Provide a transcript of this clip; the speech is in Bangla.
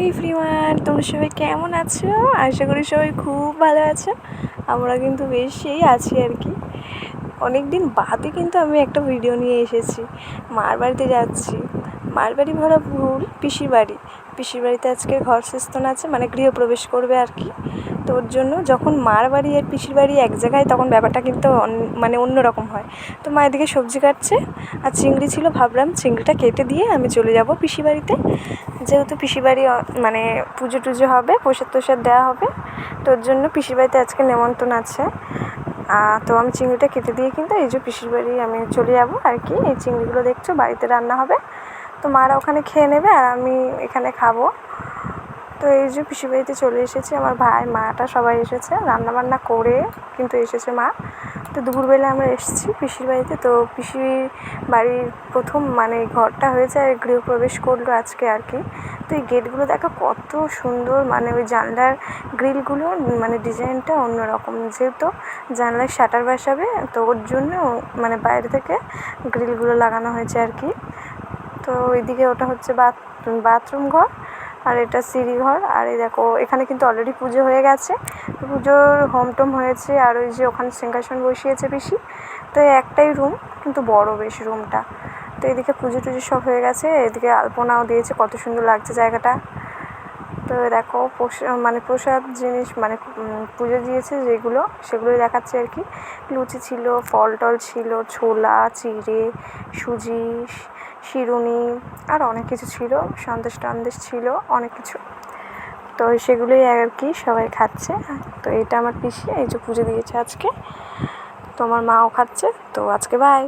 এভরিওয়ান, তোমরা সবাই কেমন আছো? আশা করি সবাই খুব ভালো আছো। আমরা কিন্তু বেশই আছি আর কি। অনেক দিন বাদে কিন্তু আমি একটা ভিডিও নিয়ে এসেছি। মার বাড়িতে যাচ্ছি। মার বাড়ি ভরা ভুল, পিসির বাড়ি। পিসির বাড়িতে আজকে ঘর শেষতন আছে, মানে গৃহপ্রবেশ করবে আর কি। তো ওর জন্য যখন মার বাড়ি আর পিসির বাড়ি এক জায়গায়, তখন ব্যাপারটা কিন্তু মানে অন্যরকম হয়। তো মা এদিকে সবজি কাটছে, আর চিংড়ি ছিল, ভাবলাম চিংড়িটা কেটে দিয়ে আমি চলে যাব পিসি বাড়িতে। যেহেতু পিসি বাড়ি মানে পুজো টুজো হবে, প্রসাদ তোসাদ দেওয়া হবে, তো ওর জন্য পিসির বাড়িতে আজকে নেমন্তন্ন আছে। তো আমি চিংড়িটা কেটে দিয়ে কিন্তু এই যে পিসির বাড়ি আমি চলে যাব আর কি। এই চিংড়িগুলো দেখছো বাড়িতে রান্না হবে, তো মারা ওখানে খেয়ে নেবে আর আমি এখানে খাবো। তো এই যে পিসির বাড়িতে চলে এসেছি, আমার ভাই মাটা সবাই এসেছে, রান্নাবান্না করে কিন্তু এসেছে মা। তো দুপুরবেলা আমরা এসেছি পিসির বাড়িতে। তো পিসির বাড়ির প্রথম মানে ঘরটা হয়েছে আর গৃহপ্রবেশ করলো আজকে আর কি। তো এই গেটগুলো দেখো কত সুন্দর, মানে ওই জানলার গ্রিলগুলো মানে ডিজাইনটা অন্যরকম। যেহেতু জানলায় শাটার বসাবে, তো ওর জন্য মানে বাইরে থেকে গ্রিলগুলো লাগানো হয়েছে আর কি। তো ওইদিকে ওটা হচ্ছে বাথরুম ঘর, আর এটা সিঁড়ি ঘর। আর এই দেখো এখানে কিন্তু অলরেডি পুজো হয়ে গেছে, পুজোর হোম টোম হয়েছে। আর ওই যে ওখানে সিংহাসন বসিয়েছে পিসি। তো এই একটাই রুম, কিন্তু বড় বেশ রুমটা। তো এদিকে পুজো টুজো সব হয়ে গেছে, এদিকে আলপনাও দিয়েছে, কত সুন্দর লাগছে জায়গাটা। তো দেখো মানে প্রসাদ জিনিস মানে পুজো দিয়েছে যেগুলো, সেগুলোই দেখাচ্ছে আর কি। লুচি ছিল, ফল টল ছিল, ছোলা, চিড়ে, সুজি, শিরুনি, আর অনেক কিছু ছিল, সন্দেশ টন্দেশ ছিল, অনেক কিছু। তো সেগুলোই আর কি সবাই খাচ্ছে। তো এটা আমার পিসি, এই যে পুজো দিয়েছে আজকে। তো আমার মাও খাচ্ছে। তো আজকে বাই।